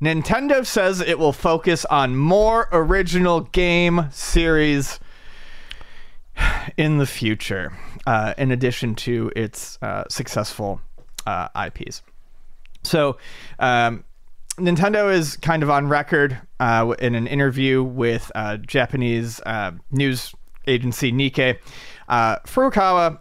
Nintendo says it will focus on more original game series in the future, in addition to its successful IPs. So Nintendo is kind of on record in an interview with Japanese news agency Nikkei. Furukawa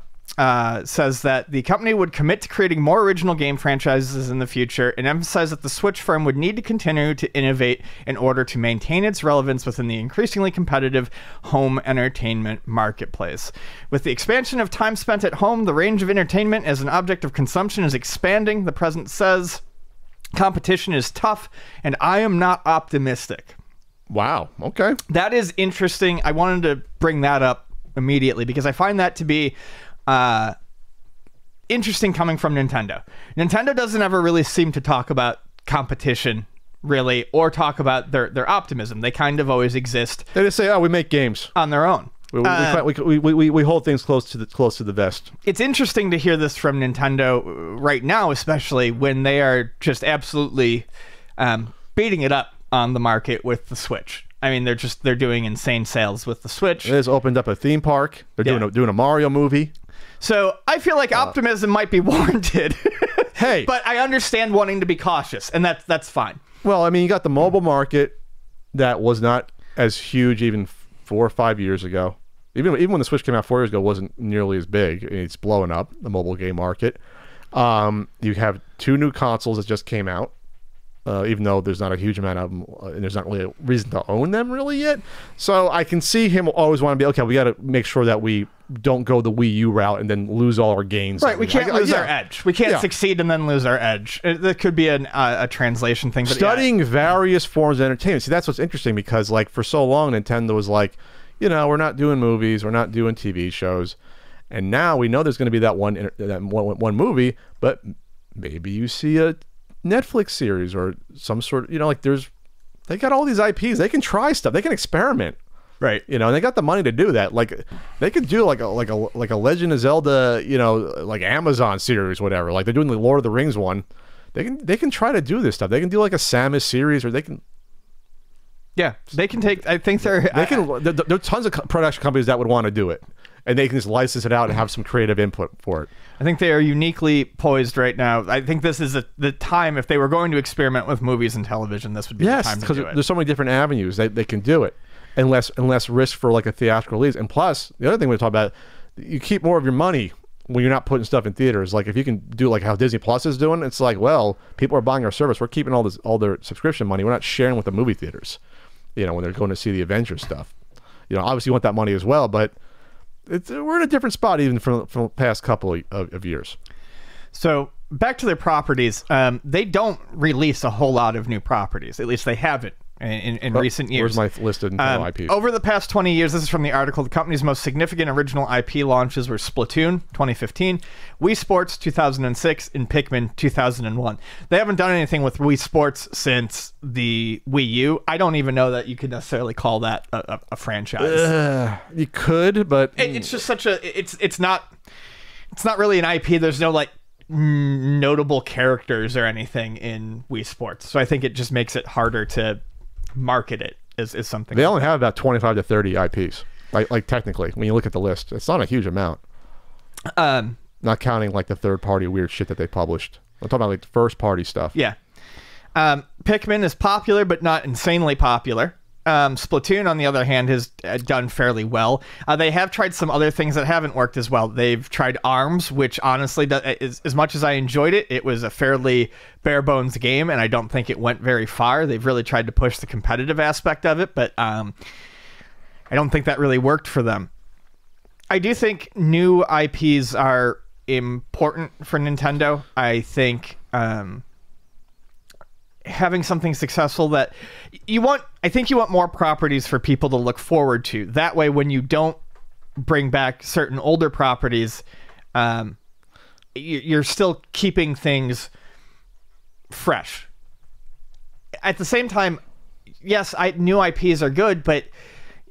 says that the company would commit to creating more original game franchises in the future and emphasize that the Switch firm would need to continue to innovate in order to maintain its relevance within the increasingly competitive home entertainment marketplace. With the expansion of time spent at home, the range of entertainment as an object of consumption is expanding, the president says. Competition is tough, and I am not optimistic. Wow. Okay. That is interesting. I wanted to bring that up immediately because I find that to be interesting coming from Nintendo. Nintendo doesn't ever really seem to talk about competition, really, or talk about their optimism. They kind of always exist. They just say, "Oh, we make games on their own." We hold things close to the vest. It's interesting to hear this from Nintendo right now, especially when they are just absolutely beating it up on the market with the Switch. I mean, they're doing insane sales with the Switch. They just opened up a theme park. They're doing a Mario movie. So I feel like optimism might be warranted. Hey, but I understand wanting to be cautious, and that's fine. Well, I mean, you got the mobile market that was not as huge even 4 or 5 years ago. Even when the Switch came out 4 years ago, it wasn't nearly as big. It's blowing up, the mobile game market. You have 2 new consoles that just came out, even though there's not a huge amount of them, and there's not really a reason to own them really yet. So I can see him always want to be, okay, we got to make sure that we don't go the Wii U route and then lose all our gains. Right, we can't lose our edge. We can't succeed and then lose our edge. That could be a translation thing. But studying various forms of entertainment. See, that's what's interesting because, like, for so long, Nintendo was like, you know, we're not doing movies, we're not doing TV shows, and now we know there's going to be that one movie, but maybe you see a Netflix series or some sort of, you know, like they got all these IPs, they can try stuff, they can experiment, right? You know, and they got the money to do that. Like they could do like a Legend of Zelda, you know, like Amazon series, whatever. Like they're doing the Lord of the Rings one. They can try to do this stuff. They can do like a Samus series, or they can. Yeah, they can take. I think there are tons of production companies that would want to do it, and they can just license it out and have some creative input for it. I think they are uniquely poised right now. I think this is the time, if they were going to experiment with movies and television, this would be the time to do it. Yes, because there's so many different avenues they can do it, and less risk for like a theatrical release. And plus, the other thing we talk about, you keep more of your money when you're not putting stuff in theaters. Like if you can do like how Disney Plus is doing, it's like, well, people are buying our service. We're keeping all their subscription money. We're not sharing with the movie theaters. You know, when they're going to see the Avengers stuff. You know, obviously you want that money as well, but we're in a different spot even from the past couple of years. So back to their properties, they don't release a whole lot of new properties. At least they haven't in recent years. Where's my list of Nintendo IPs? Over the past 20 years, this is from the article, the company's most significant original IP launches were Splatoon 2015, Wii Sports 2006, and Pikmin 2001. They haven't done anything with Wii Sports since the Wii U. I don't even know that you could necessarily call that a franchise. You could, but it's just such a it's not really an IP. There's no like notable characters or anything in Wii Sports, so I think it just makes it harder to market it is something. They only have about 25 to 30 IPs. Like technically, when you look at the list, it's not a huge amount. Not counting like the third-party weird shit that they published. I'm talking about like the first-party stuff. Yeah. Pikmin is popular, but not insanely popular. Splatoon, on the other hand, has done fairly well. They have tried some other things that haven't worked as well. They've tried ARMS, which honestly, as much as I enjoyed it, it was a fairly bare bones game, and I don't think it went very far. They've really tried to push the competitive aspect of it, but I don't think that really worked for them. I do think new IPs are important for Nintendo. I think having something successful that I think you want more properties for people to look forward to. That way, when you don't bring back certain older properties, you're still keeping things fresh. At the same time, yes, new IPs are good, but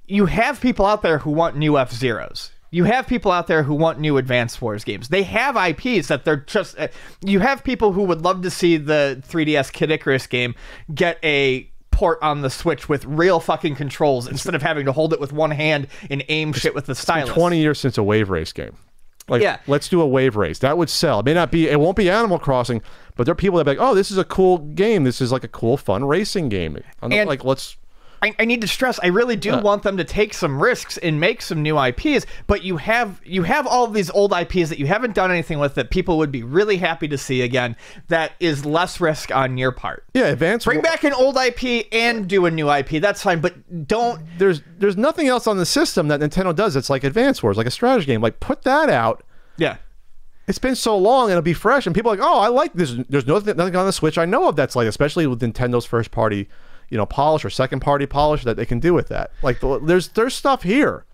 you have people out there who want new F-Zeros. You have people out there who want new Advance Wars games. They have IPs that they're just... you have people who would love to see the 3DS Kid Icarus game get a port on the Switch with real fucking controls instead of having to hold it with one hand and aim shit with the stylus. 20 years since a Wave Race game. Like, Yeah. let's do a Wave Race. That would sell. It won't be Animal Crossing, but there are people that be like, oh, this is a cool game. This is like a cool, fun racing game. And- let's... I need to stress, I really do want them to take some risks and make some new IPs, but you have all of these old IPs that you haven't done anything with that people would be really happy to see again. That is less risk on your part. Yeah, Advance Bring back an old IP and do a new IP. That's fine, but don't... There's nothing else on the system that Nintendo does that's like Advance Wars, like a strategy game. Like, put that out. Yeah. It's been so long and it'll be fresh, and people are like, oh, I like this. There's nothing on the Switch I know of that's like, especially with Nintendo's first party, polish or second party polish that they can do with that. Like, there's stuff here.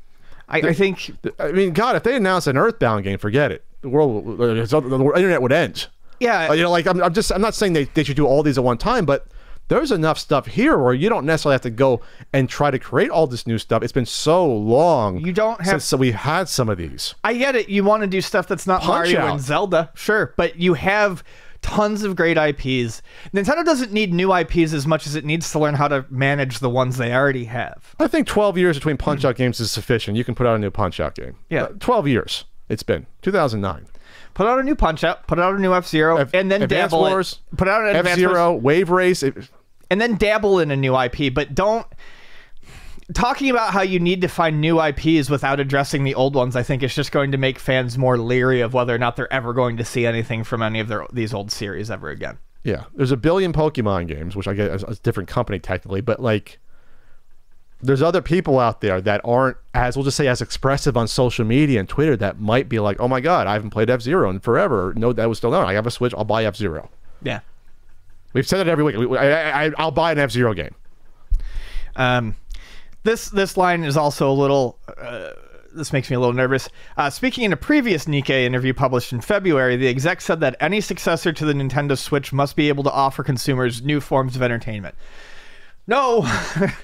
I think... I mean, God, if they announced an Earthbound game, forget it. The internet would end. Yeah. I'm not saying they should do all these at one time, but there's enough stuff here where you don't necessarily have to go and try to create all this new stuff. It's been so long You don't have... since we had some of these. I get it. You want to do stuff that's not Mario Punch-Out! and Zelda. Sure. But you have tons of great IPs. Nintendo doesn't need new IPs as much as it needs to learn how to manage the ones they already have. I think 12 years between Punch-Out games is sufficient. You can put out a new Punch-Out game. Yeah. 12 years. It's been. 2009. Put out a new Punch-Out, put out a new F-Zero, and then Advance dabble Wars, it. Put out an Advance F-Zero, Wars, Wave Race. and then dabble in a new IP, but don't... Talking about how you need to find new IPs without addressing the old ones, I think is just going to make fans more leery of whether or not they're ever going to see anything from any of these old series ever again. Yeah. There's a billion Pokemon games, which I get as a different company technically, but like... There's other people out there that aren't we'll just say as expressive on social media and Twitter that might be like, oh my God, I haven't played F-Zero in forever. No, that was still on. I have a Switch. I'll buy F-Zero. Yeah. We've said it every week. I'll buy an F-Zero game. This line is also a little... this makes me a little nervous. Speaking in a previous Nikkei interview published in February, the exec said that any successor to the Nintendo Switch must be able to offer consumers new forms of entertainment. No,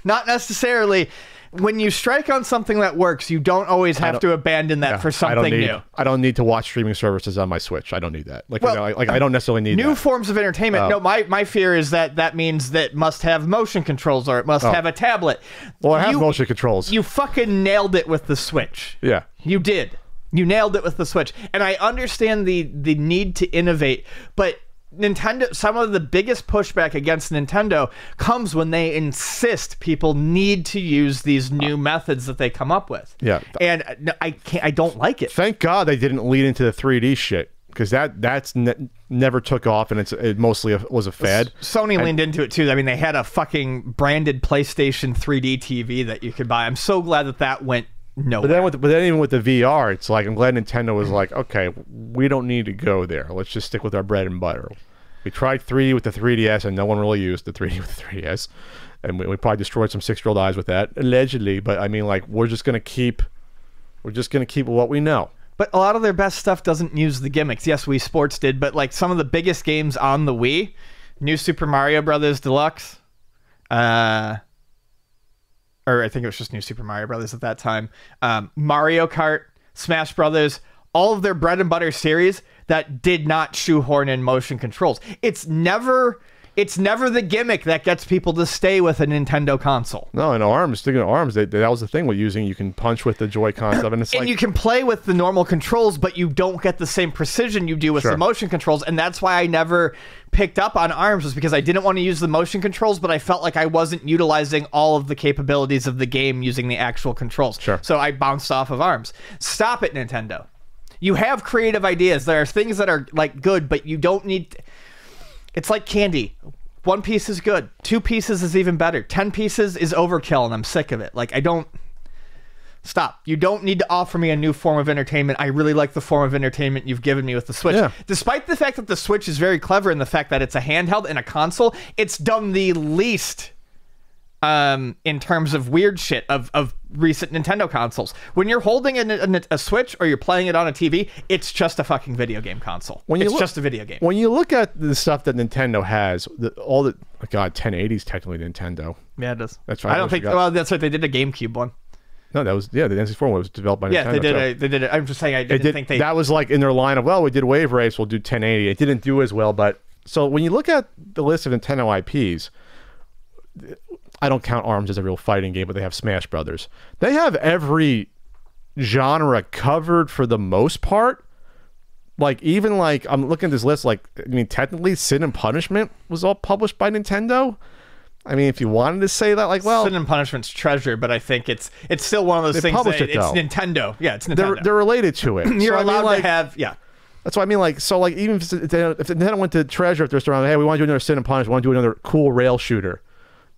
not necessarily. When you strike on something that works, you don't always have to abandon that for something new. I don't need to watch streaming services on my Switch. I don't need that. Like, Well, I don't necessarily need New that. forms of entertainment. No, my fear is that means that must have motion controls or it must have a tablet. Well, I have motion controls. You fucking nailed it with the Switch. Yeah. You did. You nailed it with the Switch. And I understand the need to innovate, but Nintendo, some of the biggest pushback against Nintendo comes when they insist people need to use these new methods that they come up with. Yeah. And I don't like it. Thank God they didn't lead into the 3D shit, because that's never took off, and it mostly was a fad. Sony leaned into it too. I mean, they had a fucking branded PlayStation 3D TV that you could buy. I'm so glad that went nowhere. But then even with the VR, it's like, I'm glad Nintendo was like, okay, we don't need to go there. Let's just stick with our bread and butter. We tried 3D with the 3DS, and no one really used the 3D with the 3DS. And we probably destroyed some 6-year-old eyes with that, allegedly. But I mean, like, we're just gonna keep what we know. But a lot of their best stuff doesn't use the gimmicks. Yes, Wii Sports did, but like some of the biggest games on the Wii, New Super Mario Brothers Deluxe, or I think it was just New Super Mario Brothers at that time, Mario Kart, Smash Brothers, all of their bread and butter series that did not shoehorn in motion controls. It's never the gimmick that gets people to stay with a Nintendo console. No, and ARMS, speaking of ARMS, that was the thing with using, you can punch with the Joy-Con stuff, and it's and you can play with the normal controls, but you don't get the same precision you do with the motion controls, and that's why I never picked up on ARMS, was because I didn't want to use the motion controls, but I felt like I wasn't utilizing all of the capabilities of the game using the actual controls. Sure. So I bounced off of ARMS. Stop it, Nintendo. You have creative ideas. There are things that are like good, but you don't need... It's like candy. 1 piece is good. 2 pieces is even better. 10 pieces is overkill, and I'm sick of it. Like, I don't... Stop. You don't need to offer me a new form of entertainment. I really like the form of entertainment you've given me with the Switch. Yeah. Despite the fact that the Switch is very clever in the fact that it's a handheld and a console, it's done the least in terms of weird shit of recent Nintendo consoles. When you're holding a Switch or you're playing it on a TV, it's just a fucking video game console. It's just a video game. When you look at the stuff that Nintendo has, God, 1080's technically Nintendo. Yeah, it does. That's right. I don't think... Well, that's right. They did a GameCube one. No, that was the N64 one was developed by Nintendo. Yeah, they did. too. They did it. I'm just saying, I didn't think they. That was like in their line of, well, we did Wave Race, we'll do 1080. It didn't do as well, but so when you look at the list of Nintendo IPs, I don't count ARMS as a real fighting game, but they have Smash Brothers. They have every genre covered for the most part. Like, even like, I'm looking at this list, like, I mean, technically Sin and Punishment was all published by Nintendo. I mean, if you wanted to say that, like, well, Sin and Punishment's Treasure, but I think it's still one of those They things published that it, it's though. Nintendo. Yeah, it's Nintendo. they're related to it. You're So, I mean, allowed like, to have, yeah. That's what I mean. Like, so, like, even if Nintendo went to Treasure, if they're still around, hey, we want to do another Sin and Punish, we want to do another cool rail shooter.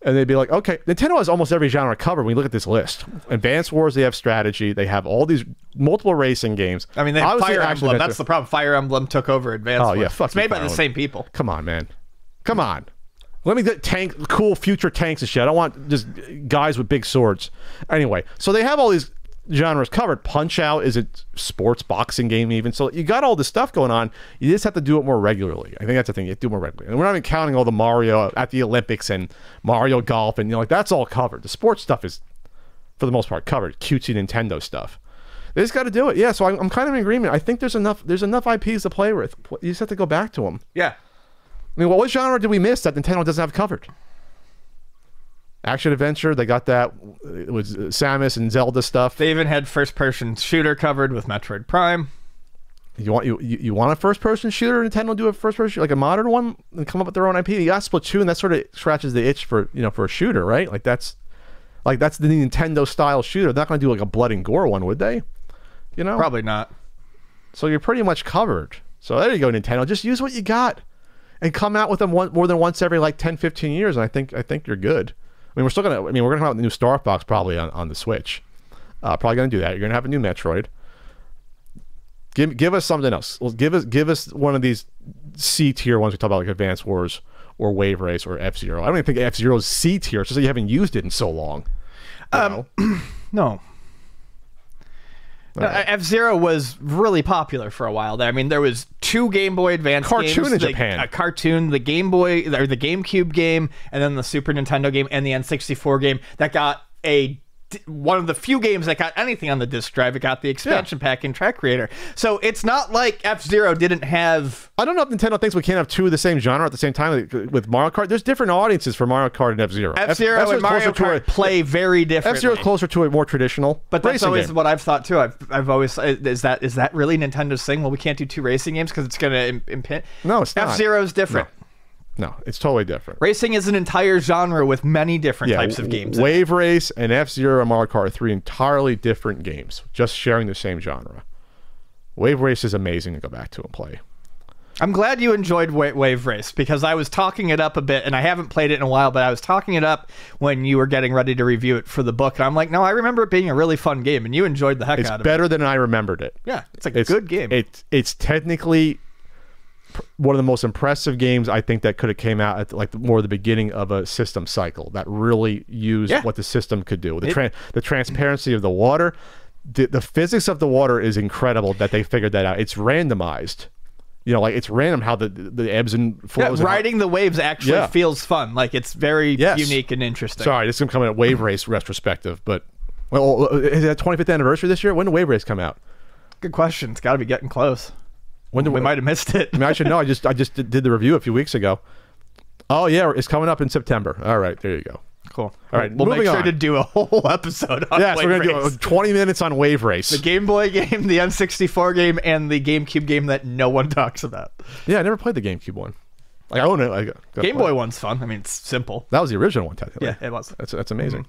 And they'd be like, okay, Nintendo has almost every genre covered when you look at this list. Advance Wars, they have strategy. They have all these multiple racing games. I mean, they have Obviously, Fire action Emblem. adventure. That's the problem. Fire Emblem took over Advance Oh, Wars. yeah, fuck It's made you, by Fire the Emblem. same people. Come on, man. Come on. Let me get cool future tanks and shit. I don't want just guys with big swords. Anyway, so they have all these genres covered. Punch Out is a sports boxing game even. So you got all this stuff going on. You just have to do it more regularly. I think that's the thing. You have to do it more regularly. And we're not even counting all the Mario at the Olympics and Mario Golf and, you know, like, that's all covered. The sports stuff is, for the most part, covered. Cutesy Nintendo stuff. They just got to do it. Yeah, so I'm kind of in agreement. I think there's enough IPs to play with. You just have to go back to them. Yeah. I mean, what genre did we miss that Nintendo doesn't have covered? Action adventure, they got that. It was Samus and Zelda stuff. They even had first-person shooter covered with Metroid Prime. You want a first-person shooter? Nintendo do a first-person, like a modern one, and come up with their own IP. You got Splatoon. That sort of scratches the itch for, you know, for a shooter, right? Like that's the Nintendo style shooter. They're not going to do like a blood and gore one, would they? You know, Probably not. So you're pretty much covered. So there you go, Nintendo. Just use what you got, and come out with them more than once every like 10, 15 years. And I think you're good. I mean, we're gonna come out with the new Star Fox probably on the Switch. Probably gonna do that. You're gonna have a new Metroid. Give us something else. Give us one of these C tier ones we talk about, like Advance Wars or Wave Race or F-Zero. I don't even think F-Zero is C tier. It's just that you haven't used it in so long. No. Right. F-Zero was really popular for a while there. I mean, there was 2 Game Boy Advance Cartoon games. in Japan. A cartoon, the Game Boy, or the GameCube game, and then the Super Nintendo game and the N64 game that got one of the few games that got anything on the disc drive. It got the expansion pack in Track Creator. So it's not like F-Zero didn't have... I don't know if Nintendo thinks we can't have 2 of the same genre at the same time with Mario Kart. There's different audiences for Mario Kart and F-Zero. F-Zero and Mario Kart play very differently. F-Zero is closer to a more traditional But that's racing always game. what I've thought too. I've always is that really Nintendo's thing? Well, we can't do 2 racing games because it's going to impinge. No, it's not. F-Zero is different. No, it's totally different. Racing is an entire genre with many different types of games. Wave Race and F-Zero and Mario Kart are 3 entirely different games, just sharing the same genre. Wave Race is amazing to go back to and play. I'm glad you enjoyed Wave Race because I was talking it up a bit, and I haven't played it in a while, but I was talking it up when you were getting ready to review it for the book, and I'm like, no, I remember it being a really fun game, and you enjoyed the heck It's out of it. better than I remembered it. Yeah, it's a good game. It's technically one of the most impressive games I think that could have came out at like more the beginning of a system cycle that really used what the system could do. The transparency of the water, the physics of the water is incredible that they figured that out. It's randomized. You know, like it's random how the ebbs and flows. Yeah, riding the waves actually feels fun. Like it's very unique and interesting. Sorry, this is going to come in a Wave Race retrospective, but well, is that 25th anniversary this year? When did Wave Race come out? Good question. It's got to be getting close. When we might have missed it. I mean, I should know. I just did the review a few weeks ago. Oh yeah, it's coming up in September. All right, there you go. Cool. All right, we'll make sure on. to do a whole episode on Yes, Wave we're gonna Race. do 20 minutes on Wave Race. The Game Boy game, the N64 game, and the GameCube game that no one talks about. Yeah, I never played the GameCube one. Like I own it. Game Boy one's fun. I mean, it's simple. That was the original one, technically. Yeah, it was. That's amazing.